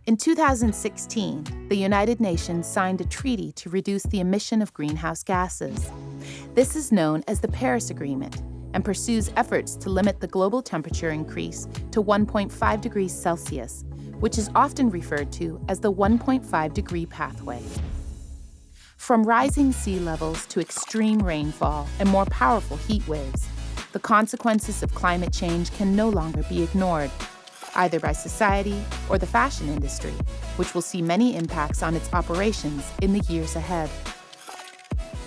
In 2016, the United Nations signed a treaty to reduce the emission of greenhouse gases. This is known as the Paris Agreement and pursues efforts to limit the global temperature increase to 1.5 degrees Celsius, which is often referred to as the 1.5 degree pathway. From rising sea levels to extreme rainfall and more powerful heat waves, the consequences of climate change can no longer be ignored, either by society or the fashion industry, which will see many impacts on its operations in the years ahead.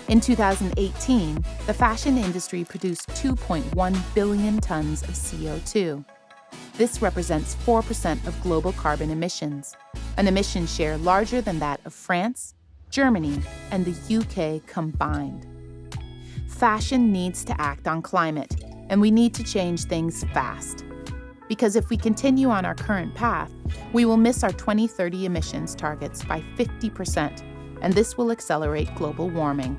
In 2018, the fashion industry produced 2.1 billion tons of CO2. This represents 4% of global carbon emissions, an emission share larger than that of France, Germany, and the UK combined. Fashion needs to act on climate, and we need to change things fast. Because if we continue on our current path, we will miss our 2030 emissions targets by 50%, and this will accelerate global warming.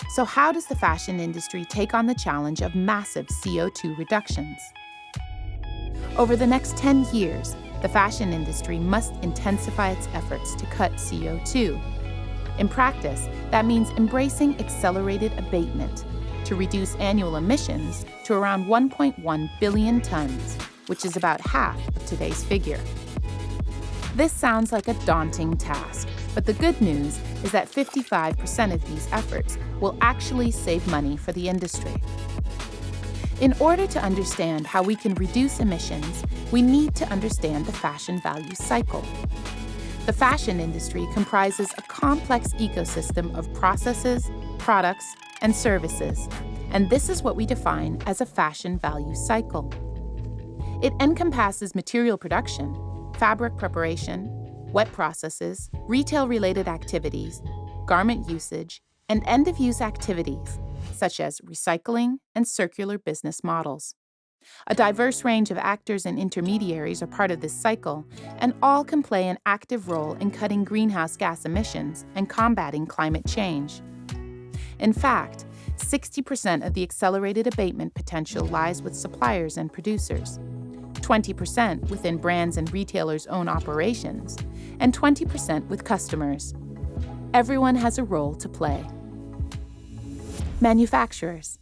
So how does the fashion industry take on the challenge of massive CO2 reductions? Over the next 10 years, the fashion industry must intensify its efforts to cut CO2. In practice, that means embracing accelerated abatement to reduce annual emissions to around 1.1 billion tons, which is about half of today's figure. This sounds like a daunting task, but the good news is that 55% of these efforts will actually save money for the industry. In order to understand how we can reduce emissions, we need to understand the fashion value cycle. The fashion industry comprises a complex ecosystem of processes, products, and services, and this is what we define as a fashion value cycle. It encompasses material production, fabric preparation, wet processes, retail-related activities, garment usage, and end-of-use activities, such as recycling and circular business models. A diverse range of actors and intermediaries are part of this cycle, and all can play an active role in cutting greenhouse gas emissions and combating climate change. In fact, 60% of the accelerated abatement potential lies with suppliers and producers, 20% within brands and retailers' own operations, and 20% with customers. Everyone has a role to play. Manufacturers.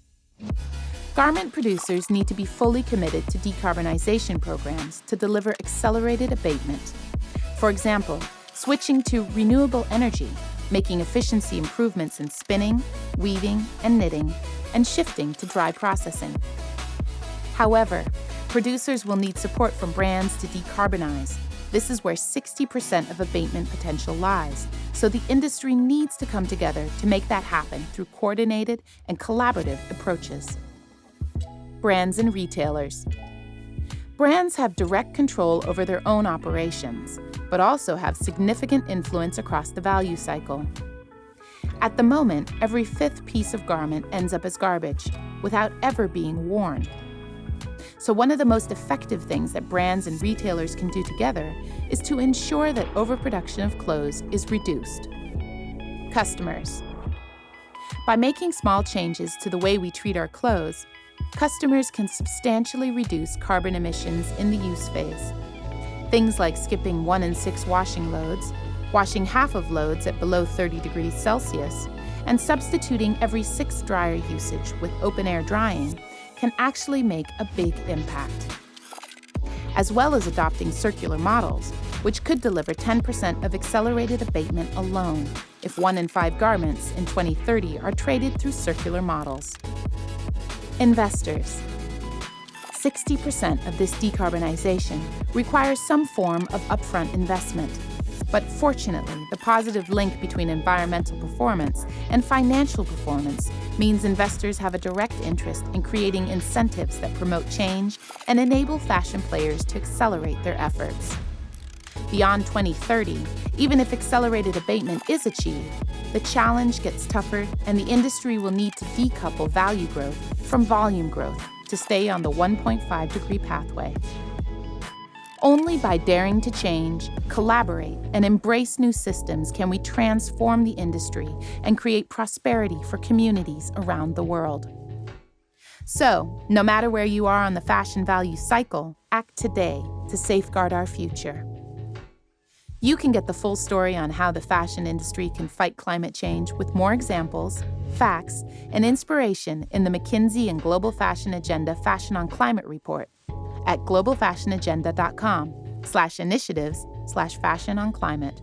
Garment producers need to be fully committed to decarbonization programs to deliver accelerated abatement. For example, switching to renewable energy, making efficiency improvements in spinning, weaving, and knitting, and shifting to dry processing. However, producers will need support from brands to decarbonize. This is where 60% of abatement potential lies, so the industry needs to come together to make that happen through coordinated and collaborative approaches. Brands and retailers. Brands have direct control over their own operations, but also have significant influence across the value cycle. At the moment, every fifth piece of garment ends up as garbage, without ever being worn. So one of the most effective things that brands and retailers can do together is to ensure that overproduction of clothes is reduced. Customers. By making small changes to the way we treat our clothes, customers can substantially reduce carbon emissions in the use phase. Things like skipping 1 in 6 washing loads, washing half of loads at below 30 degrees Celsius, and substituting every 6 dryer usage with open-air drying can actually make a big impact. As well as adopting circular models, which could deliver 10% of accelerated abatement alone if 1 in 5 garments in 2030 are traded through circular models. Investors. 60% of this decarbonization requires some form of upfront investment. But fortunately, the positive link between environmental performance and financial performance means investors have a direct interest in creating incentives that promote change and enable fashion players to accelerate their efforts. Beyond 2030, even if accelerated abatement is achieved, the challenge gets tougher and the industry will need to decouple value growth from volume growth to stay on the 1.5 degree pathway. Only by daring to change, collaborate, and embrace new systems can we transform the industry and create prosperity for communities around the world. So, no matter where you are on the fashion value cycle, act today to safeguard our future. You can get the full story on how the fashion industry can fight climate change with more examples, facts, and inspiration in the McKinsey and Global Fashion Agenda Fashion on Climate report at globalfashionagenda.com/initiatives/fashion on climate.